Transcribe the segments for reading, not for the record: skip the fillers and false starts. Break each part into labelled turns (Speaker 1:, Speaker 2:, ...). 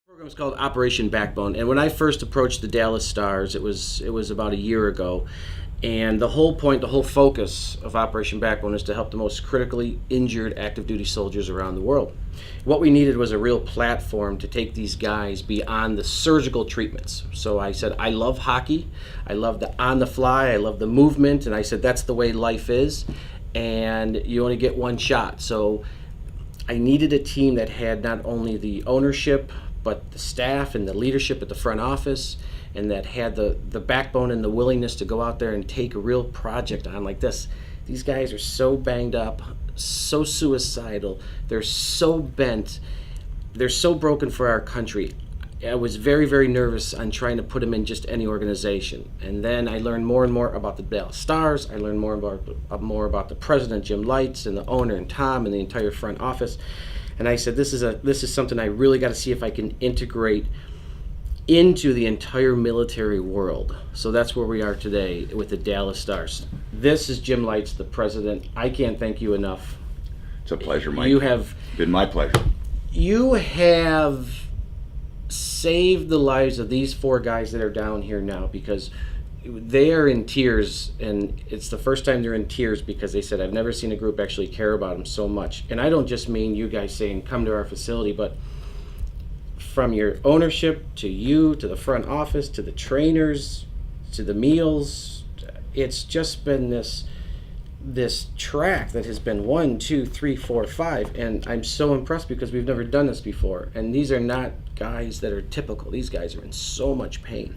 Speaker 1: Program was called Operation Backbone, and when I first approached the Dallas Stars, it was about a year ago, and the whole point, the whole focus of Operation Backbone is to help the most critically injured active duty soldiers around the world. What we needed was a real platform to take these guys beyond the surgical treatments. So I said, I love hockey, I love the on the fly, I love the movement, and I said that's the way life is, and you only get one shot. So I needed a team that had not only the ownership, but the staff and the leadership at the front office, and that had the backbone and the willingness to go out there and take a real project on like this. These guys are so banged up, so suicidal, they're so bent, they're so broken for our country. I was very, very nervous on trying to put them in just any organization. And then I learned more and more about the Dallas Stars. I learned more about the president, Jim Lights, and the owner, and Tom, and the entire front office. And I said, this is something I really got to see if I can integrate into the entire military world. So that's where we are today with the Dallas Stars. This is Jim Lights, the president. I can't thank you enough.
Speaker 2: It's a pleasure, Mike.
Speaker 1: You have
Speaker 2: been my pleasure.
Speaker 1: You have saved the lives of these four guys that are down here now, because they are in tears, and it's the first time they're in tears because they said, I've never seen a group actually care about them so much. And I don't just mean you guys saying come to our facility, but from your ownership to you, to the front office, to the trainers, to the meals, it's just been this track that has been 1, 2, 3, 4, 5, and I'm so impressed because we've never done this before. And these are not guys that are typical. These guys are in so much pain.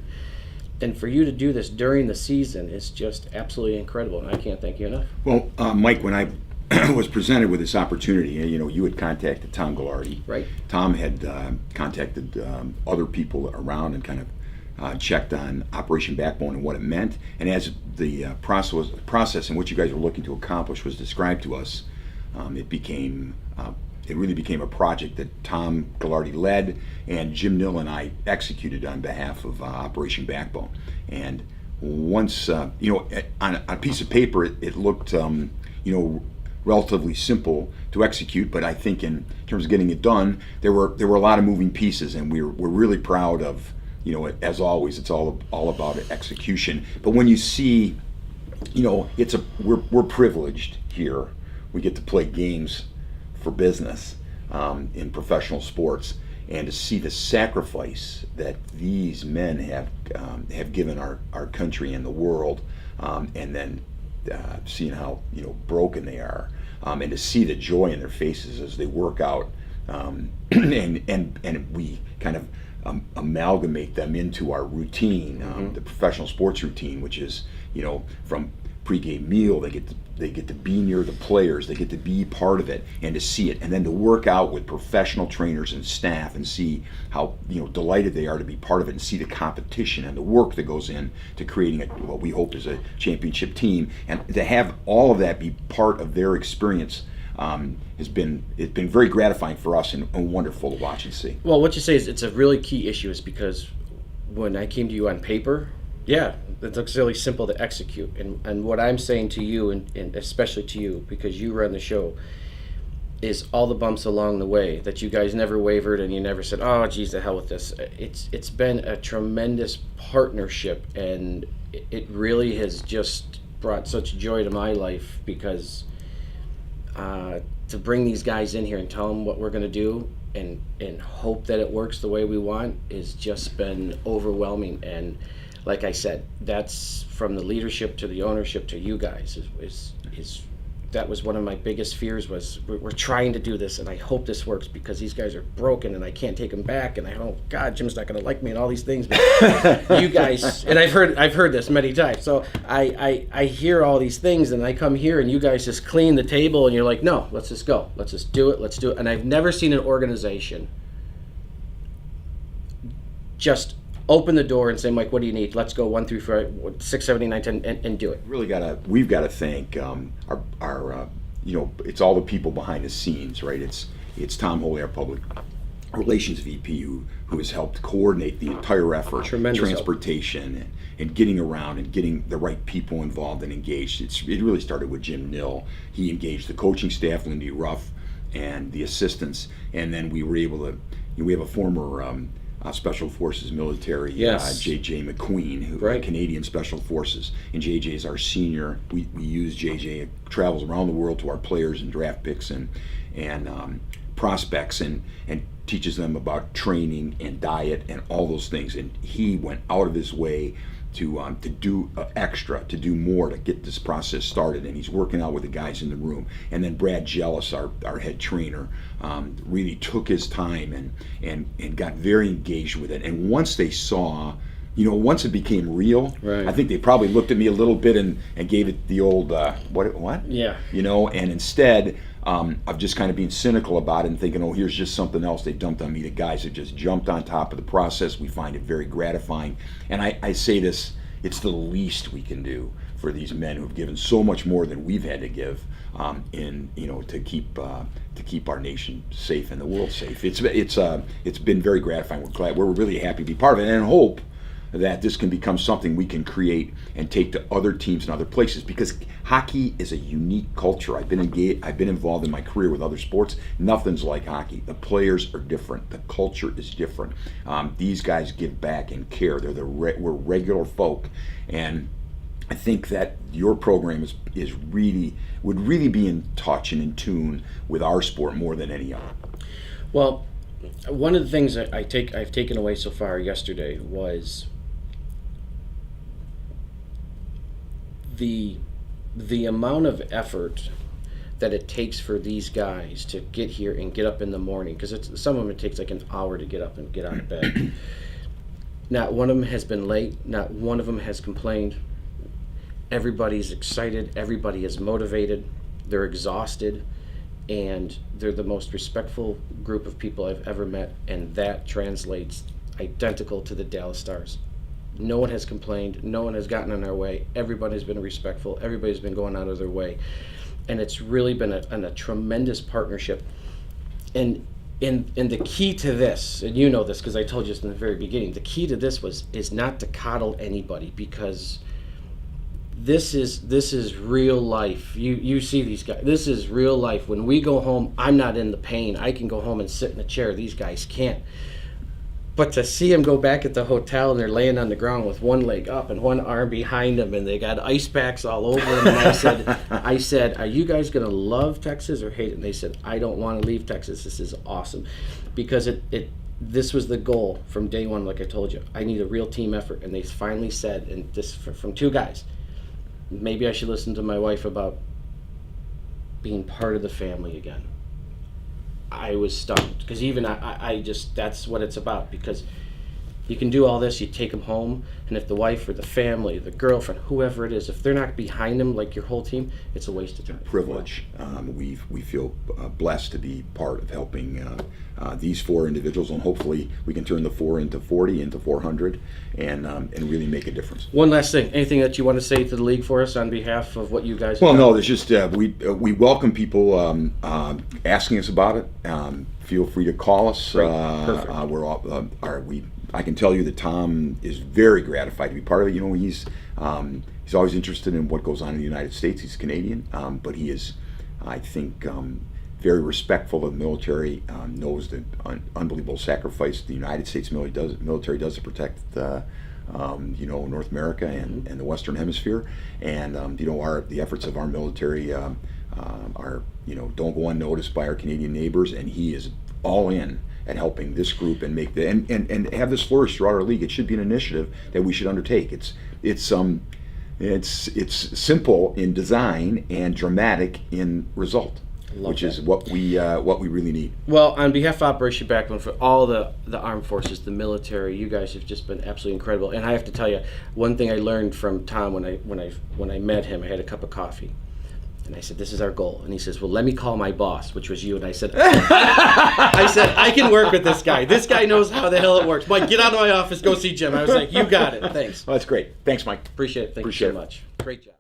Speaker 1: And for you to do this during the season is just absolutely incredible, and I can't thank you enough.
Speaker 2: Well, Mike, when I was presented with this opportunity, you had contacted Tom Gallardi.
Speaker 1: Right.
Speaker 2: Tom had contacted other people around and kind of checked on Operation Backbone and what it meant. And as the process in which you guys were looking to accomplish was described to us, it really became a project that Tom Gallardi led, and Jim Nill and I executed on behalf of Operation Backbone. And once, on a piece of paper, it looked, relatively simple to execute, but I think in terms of getting it done, there were a lot of moving pieces, and we're really proud of, as always, it's all about execution. But when you see, we're privileged here. We get to play games for business in professional sports, and to see the sacrifice that these men have given our country and the world, and then seeing how broken they are, and to see the joy in their faces as they work out, and we kind of amalgamate them into our routine, the professional sports routine, which is from pregame meal, they get to be near the players, they get to be part of it, and to see it, and then to work out with professional trainers and staff and see how delighted they are to be part of it, and see the competition and the work that goes in to creating what we hope is a championship team, and to have all of that be part of their experience it's been very gratifying for us, and wonderful to watch and see.
Speaker 1: Well, what you say is it's a really key issue, is because when I came to you on paper, yeah, it looks really simple to execute. And what I'm saying to you, and especially to you, because you run the show, is all the bumps along the way, that you guys never wavered and you never said, oh, geez, the hell with this. It's been a tremendous partnership, and it really has just brought such joy to my life, because to bring these guys in here and tell them what we're going to do and hope that it works the way we want has just been overwhelming. And like I said, that's from the leadership to the ownership to you guys. That was one of my biggest fears, was we're trying to do this, and I hope this works, because these guys are broken and I can't take them back, and God, Jim's not going to like me and all these things. But you guys, and I've heard this many times. So I hear all these things, and I come here and you guys just clean the table, and you're like, no, let's just go, let's just do it, let's do it. And I've never seen an organization just open the door and say, Mike, what do you need? Let's go 1 through 5, 6, 7, 8, 9, 10, and do it.
Speaker 2: We've got to thank our it's all the people behind the scenes, right? It's Tom Holey, our public relations VP, who has helped coordinate the entire effort,
Speaker 1: Tremendous
Speaker 2: transportation, and getting around and getting the right people involved and engaged. It really started with Jim Nill. He engaged the coaching staff, Lindy Ruff, and the assistants, and then we were able to. We have a former Special Forces military,
Speaker 1: Yes.
Speaker 2: J.J. McQueen, who
Speaker 1: Right.
Speaker 2: Canadian Special Forces, and J.J. is our senior. We use J.J. travels around the world to our players and draft picks and prospects and teaches them about training and diet and all those things. And he went out of his way to do extra, to do more to get this process started. And he's working out with the guys in the room. And then Brad Jealous, our head trainer, really took his time and got very engaged with it. And once they saw, once it became real,
Speaker 1: Right.
Speaker 2: I think they probably looked at me a little bit and gave it the old, what?
Speaker 1: Yeah.
Speaker 2: And instead of just kind of being cynical about it and thinking, oh, here's just something else they dumped on me, the guys have just jumped on top of the process. We find it very gratifying. And I say this, it's the least we can do for these men who've given so much more than we've had to give to keep our nation safe and the world safe. It's been very gratifying. We're glad. We're really happy to be part of it and hope that this can become something we can create and take to other teams and other places, because hockey is a unique culture. I've been involved in my career with other sports. Nothing's like hockey. The players are different. The culture is different. These guys give back and care. We're regular folk, and I think that your program would really be in touch and in tune with our sport more than any other.
Speaker 1: Well, one of the things that I've taken away so far yesterday was the amount of effort that it takes for these guys to get here and get up in the morning, because some of them it takes like an hour to get up and get out of bed. Not one of them has been late. Not one of them has complained. Everybody's excited. Everybody is motivated. They're exhausted, and they're the most respectful group of people I've ever met, and that translates identical to the Dallas Stars. No one has complained. No one has gotten in our way. Everybody's been respectful. Everybody's been going out of their way. And it's really been a tremendous partnership. And the key to this, and you know this because I told you this in the very beginning, the key to this is not to coddle anybody, because this is real life. You see these guys. This is real life. When we go home, I'm not in the pain. I can go home and sit in a chair. These guys can't. But to see them go back at the hotel and they're laying on the ground with one leg up and one arm behind them, and they got ice packs all over them, and I said, are you guys going to love Texas or hate it? And they said, I don't want to leave Texas. This is awesome. Because this was the goal from day one, like I told you. I need a real team effort. And they finally said, and this from two guys, maybe I should listen to my wife about being part of the family again. I was stunned, because even I just, that's what it's about, because you can do all this, you take them home, and if the wife or the family, the girlfriend, whoever it is, if they're not behind them like your whole team, it's a waste of time.
Speaker 2: Privilege. We feel blessed to be part of helping these four individuals, and hopefully we can turn the 4 into 40, into 400, and really make a difference.
Speaker 1: One last thing, anything that you want to say to the league for us on behalf of what you guys have
Speaker 2: Well,
Speaker 1: done?
Speaker 2: no, there's just we welcome people asking us about it. Feel free to call us.
Speaker 1: Perfect.
Speaker 2: We're all I can tell you that Tom is very gratified to be part of it. He's always interested in what goes on in the United States. He's Canadian, but he is, I think, very respectful of the military. Knows the unbelievable sacrifice the United States military does to protect North America and the Western Hemisphere. And the efforts of our military are don't go unnoticed by our Canadian neighbors. And he is all in at helping this group and make and have this flourish throughout our league. It should be an initiative that we should undertake. It's simple in design and dramatic in result, which is what we really need.
Speaker 1: Well, on behalf of Operation Backbone, for all the armed forces, the military, you guys have just been absolutely incredible. And I have to tell you, one thing I learned from Tom when I met him, I had a cup of coffee. And I said, this is our goal. And he says, well, let me call my boss, which was you. And I said, I can work with this guy. This guy knows how the hell it works. Mike, get out of my office, go see Jim. I was like, you got it. Thanks.
Speaker 2: Well, that's great. Thanks, Mike.
Speaker 1: Appreciate it. Thank you so much. Great job.